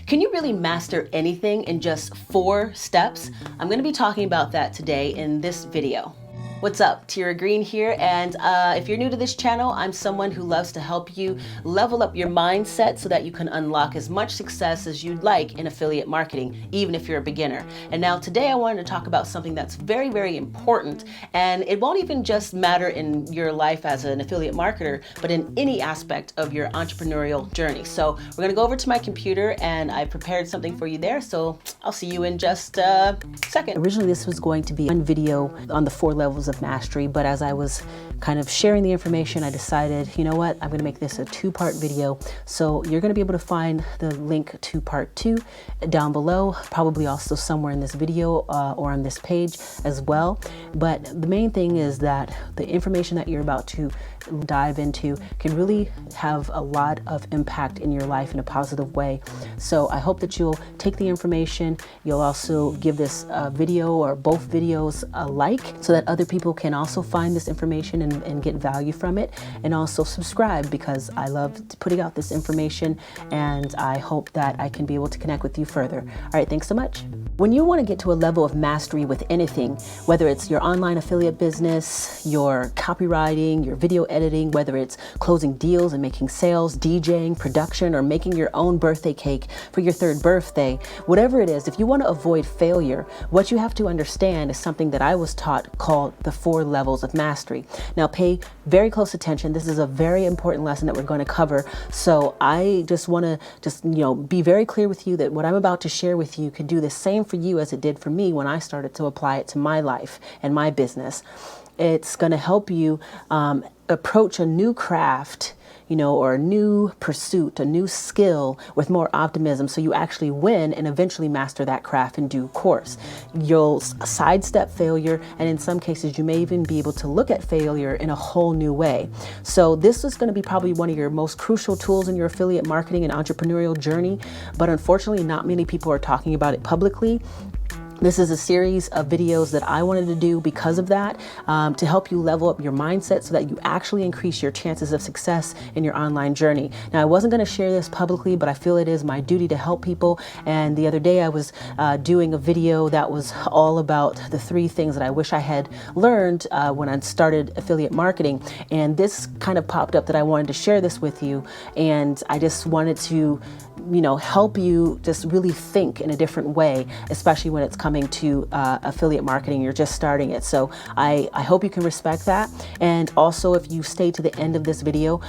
Can you really master anything in just 4 steps? I'm going to be talking about that today in this video. What's up? Tera Greene here, and if you're new to this channel, I'm someone who loves to help you level up your mindset so that you can unlock as much success as you'd like in affiliate marketing, even if you're a beginner. And now today I wanted to talk about something that's very, very important, and it won't even just matter in your life as an affiliate marketer, but in any aspect of your entrepreneurial journey. So we're going to go over to my computer, and I prepared something for you there, so I'll see you in just a second. Originally, this was going to be one video on the 4 levels of mastery, but as I was kind of sharing the information, I decided, you know what, I'm going to make this a 2-part video. So you're going to be able to find the link to part 2 down below, probably also somewhere in this video or on this page as well. But the main thing is that the information that you're about to dive into can really have a lot of impact in your life in a positive way. So I hope that you'll take the information. You'll also give this video or both videos a like so that other people can also find this information and get value from it. And also subscribe, because I love putting out this information, and I hope that I can be able to connect with you further. All right, thanks so much. When you want to get to a level of mastery with anything, whether it's your online affiliate business, your copywriting, your video editing, whether it's closing deals and making sales, DJing, production, or making your own birthday cake for your 3rd birthday, whatever it is, if you want to avoid failure, what you have to understand is something that I was taught called the 4 levels of mastery. Now pay very close attention. This is a very important lesson that we're going to cover. So I just want to be very clear with you that what I'm about to share with you can do the same for you as it did for me when I started to apply it to my life and my business. It's going to help you approach a new craft, or a new pursuit, a new skill with more optimism, so you actually win and eventually master that craft in due course. You'll sidestep failure, and in some cases you may even be able to look at failure in a whole new way. So this is going to be probably one of your most crucial tools in your affiliate marketing and entrepreneurial journey, but unfortunately not many people are talking about it publicly. This is a series of videos that I wanted to do because of that, to help you level up your mindset so that you actually increase your chances of success in your online journey. Now, I wasn't going to share this publicly, but I feel it is my duty to help people. And the other day I was doing a video that was all about the 3 things that I wish I had learned when I started affiliate marketing. And this kind of popped up that I wanted to share this with you. And I just wanted to help you just really think in a different way, especially when it's coming to affiliate marketing. You're just starting it. So I hope you can respect that. And also, if you stay to the end of this video,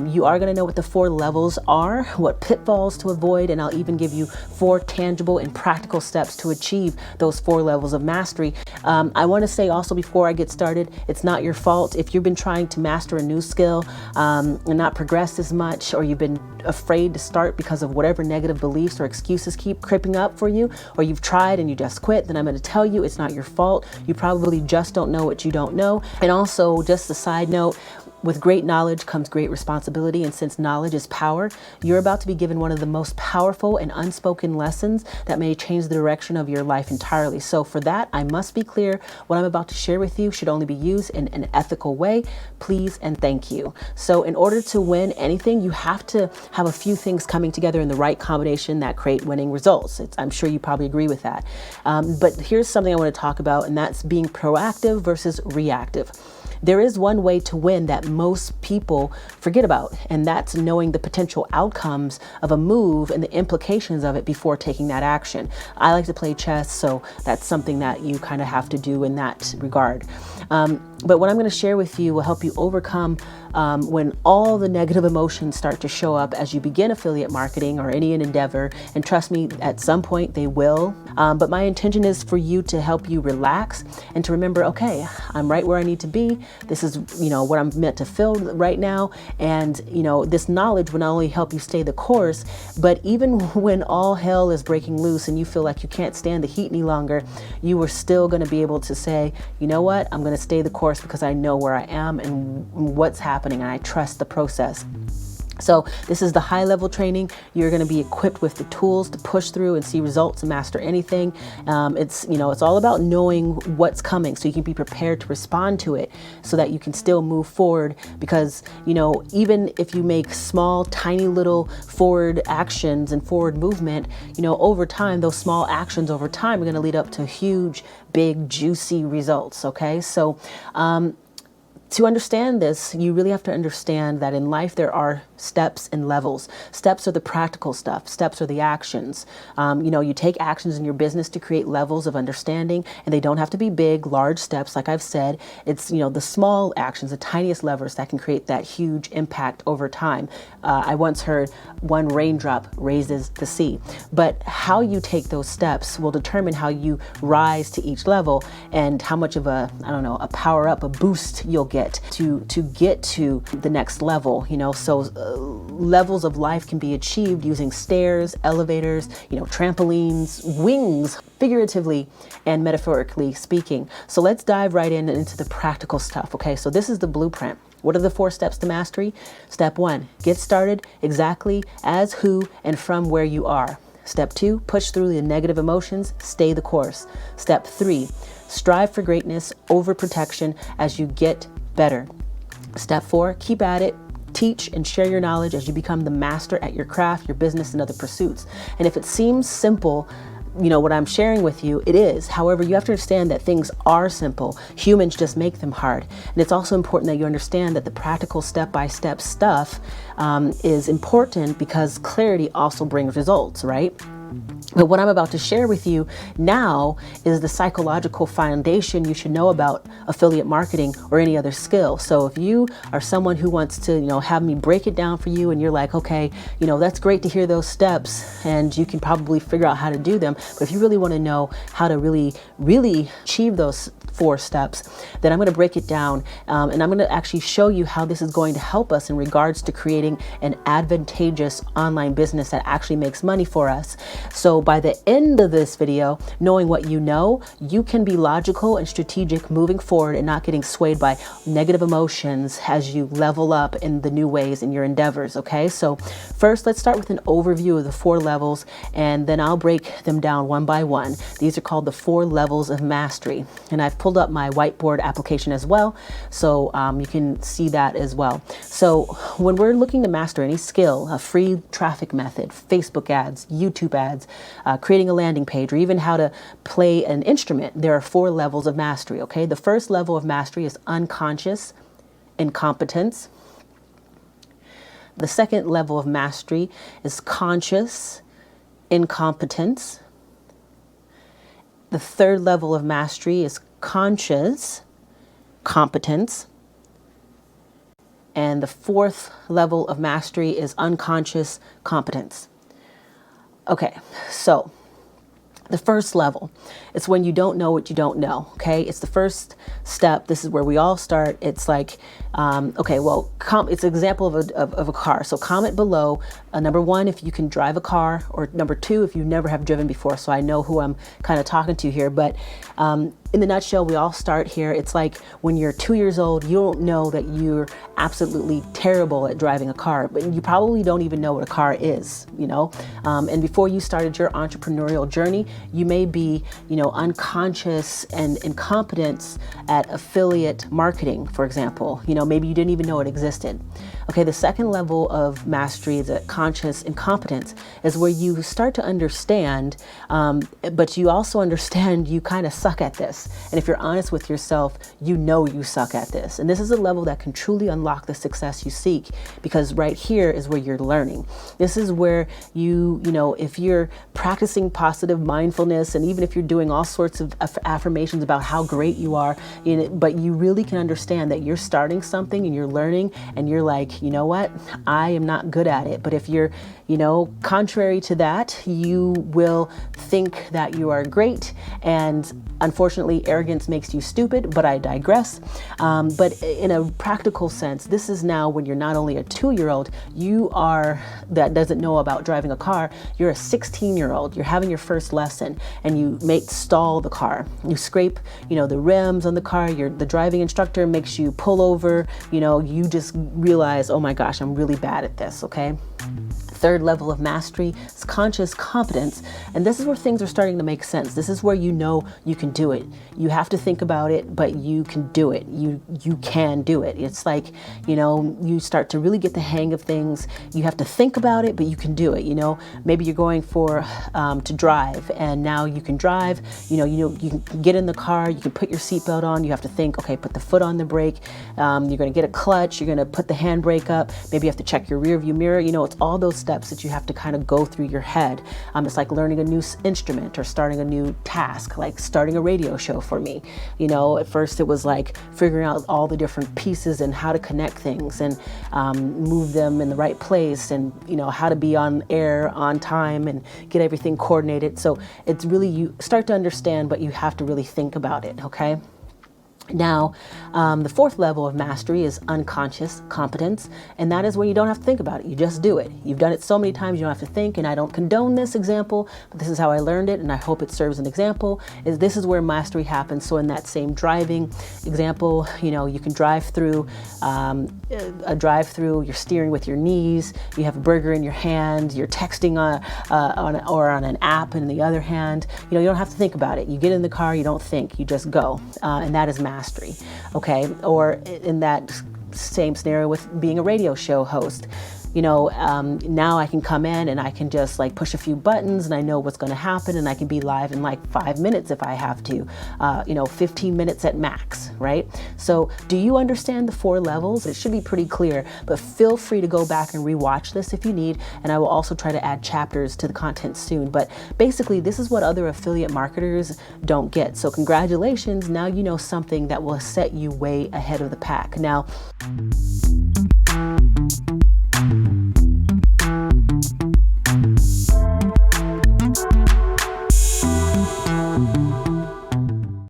you are going to know what the 4 levels are, what pitfalls to avoid, and I'll even give you 4 tangible and practical steps to achieve those 4 levels of mastery. I want to say also, before I get started, it's not your fault if you've been trying to master a new skill and not progress as much, or you've been afraid to start because of whatever negative beliefs or excuses keep creeping up for you, or you've tried and you just quit. Then I'm going to tell you it's not your fault. You probably just don't know what you don't know. And also, just a side note, with great knowledge comes great responsibility, and since knowledge is power, you're about to be given one of the most powerful and unspoken lessons that may change the direction of your life entirely. So for that, I must be clear, what I'm about to share with you should only be used in an ethical way. Please and thank you. So in order to win anything, you have to have a few things coming together in the right combination that create winning results. I'm sure you probably agree with that. But here's something I want to talk about, and that's being proactive versus reactive. There is one way to win that most people forget about, and that's knowing the potential outcomes of a move and the implications of it before taking that action. I like to play chess, so that's something that you kind of have to do in that regard. But what I'm going to share with you will help you overcome when all the negative emotions start to show up as you begin affiliate marketing or any endeavor. And trust me, at some point they will. But my intention is for you to help you relax and to remember, okay, I'm right where I need to be. This is, what I'm meant to feel right now. And, this knowledge will not only help you stay the course, but even when all hell is breaking loose and you feel like you can't stand the heat any longer, you are still going to be able to say, you know what, I'm going to stay the course because I know where I am and what's happening, and I trust the process. So this is the high level training. You're going to be equipped with the tools to push through and see results and master anything. It's all about knowing what's coming so you can be prepared to respond to it so that you can still move forward, because, even if you make small, tiny little forward actions and forward movement, over time, those small actions over time are going to lead up to huge, big, juicy results. Okay. So, to understand this, you really have to understand that in life there are steps and levels. Steps are the practical stuff. Steps are the actions. You take actions in your business to create levels of understanding, and they don't have to be big, large steps. Like I've said, it's, the small actions, the tiniest levers that can create that huge impact over time. I once heard one raindrop raises the sea, but how you take those steps will determine how you rise to each level and how much of a power up, a boost you'll get to get to the next level. So levels of life can be achieved using stairs, elevators, trampolines, wings, figuratively and metaphorically speaking. So let's dive right into the practical stuff. Okay, so this is the blueprint. What are the 4 steps to mastery? Step 1, get started exactly as, who, and from where you are. Step 2, push through the negative emotions, stay the course. Step 3, strive for greatness over protection as you get better. Step 4, keep at it. Teach and share your knowledge as you become the master at your craft, your business, and other pursuits. And if it seems simple, what I'm sharing with you, it is. However, you have to understand that things are simple. Humans just make them hard. And it's also important that you understand that the practical step-by-step stuff is important, because clarity also brings results, right? But what I'm about to share with you now is the psychological foundation you should know about affiliate marketing or any other skill. So if you are someone who wants to, have me break it down for you, and you're like, okay, that's great to hear those steps and you can probably figure out how to do them. But if you really want to know how to really, really achieve those 4 steps, then I'm going to break it down, and I'm going to actually show you how this is going to help us in regards to creating an advantageous online business that actually makes money for us. So by the end of this video, knowing what you can be logical and strategic moving forward and not getting swayed by negative emotions as you level up in the new ways in your endeavors. Okay, so first let's start with an overview of the 4 levels, and then I'll break them down one by one. These are called the 4 levels of mastery, and I've pulled up my whiteboard application as well, so you can see that as well. So when we're looking to master any skill, a free traffic method, Facebook ads, YouTube ads, creating a landing page, or even how to play an instrument, there are 4 levels of mastery. Okay, the first level of mastery is unconscious incompetence. The second level of mastery is conscious incompetence. The third level of mastery is conscious competence. And the 4th level of mastery is unconscious competence. Okay, so the first level, it's when you don't know what you don't know. Okay, it's the first step. This is where we all start. It's like, it's an example of a car. So comment below, number 1, if you can drive a car, or number 2, if you never have driven before, so I know who I'm kind of talking to here. But in the nutshell, we all start here. It's like when you're 2 years old, you don't know that you're absolutely terrible at driving a car, but you probably don't even know what a car is, and before you started your entrepreneurial journey, you may be, unconscious and incompetent at affiliate marketing, for example. Maybe you didn't even know it existed. Okay, the second level of mastery, the conscious incompetence, is where you start to understand, but you also understand you kind of suck at this. And if you're honest with yourself, you suck at this. And this is a level that can truly unlock the success you seek, because right here is where you're learning. This is where if you're practicing positive mindfulness, and even if you're doing all sorts of affirmations about how great you are, but you really can understand that you're starting something and you're learning, and you're like, you know what, I am not good at it. But if you're You know, contrary to that, you will think that you are great, and unfortunately, arrogance makes you stupid, but I digress. But in a practical sense, this is now when you're not only a 2-year-old, that doesn't know about driving a car, you're a 16-year-old, you're having your first lesson, and you stall the car. You scrape, the rims on the car, the driving instructor makes you pull over, you just realize, oh my gosh, I'm really bad at this, okay? Third level of mastery is conscious competence. And this is where things are starting to make sense. This is where you know you can do it. You have to think about it, but you can do it. You can do it. It's like, you start to really get the hang of things. You have to think about it, but you can do it. Maybe you're going to drive, and now you can drive. You can get in the car, you can put your seatbelt on. You have to think, okay, put the foot on the brake. You're going to get a clutch. You're going to put the handbrake up. Maybe you have to check your rear view mirror. It's all those steps that you have to kind of go through your head. It's like learning a new instrument or starting a new task, like starting a radio show for me. At first it was like figuring out all the different pieces and how to connect things and move them in the right place, and how to be on air on time and get everything coordinated. So it's really, you start to understand, but you have to really think about it, okay? Now, the fourth level of mastery is unconscious competence, and that is when you don't have to think about it. You just do it. You've done it so many times you don't have to think, and I don't condone this example, but this is how I learned it, and I hope it serves an example. This is where mastery happens. So in that same driving example, you can drive through a drive-through, you're steering with your knees, you have a burger in your hand, you're texting on an app in the other hand. You don't have to think about it. You get in the car, you don't think, you just go, and that is mastery, okay? Or in that same scenario with being a radio show host, now I can come in and I can just like push a few buttons and I know what's going to happen, and I can be live in like 5 minutes if I have to, 15 minutes at max, right? So do you understand the 4 levels? It should be pretty clear, but feel free to go back and rewatch this if you need, and I will also try to add chapters to the content soon. But basically, this is what other affiliate marketers don't get. So congratulations, now you know something that will set you way ahead of the pack. Now,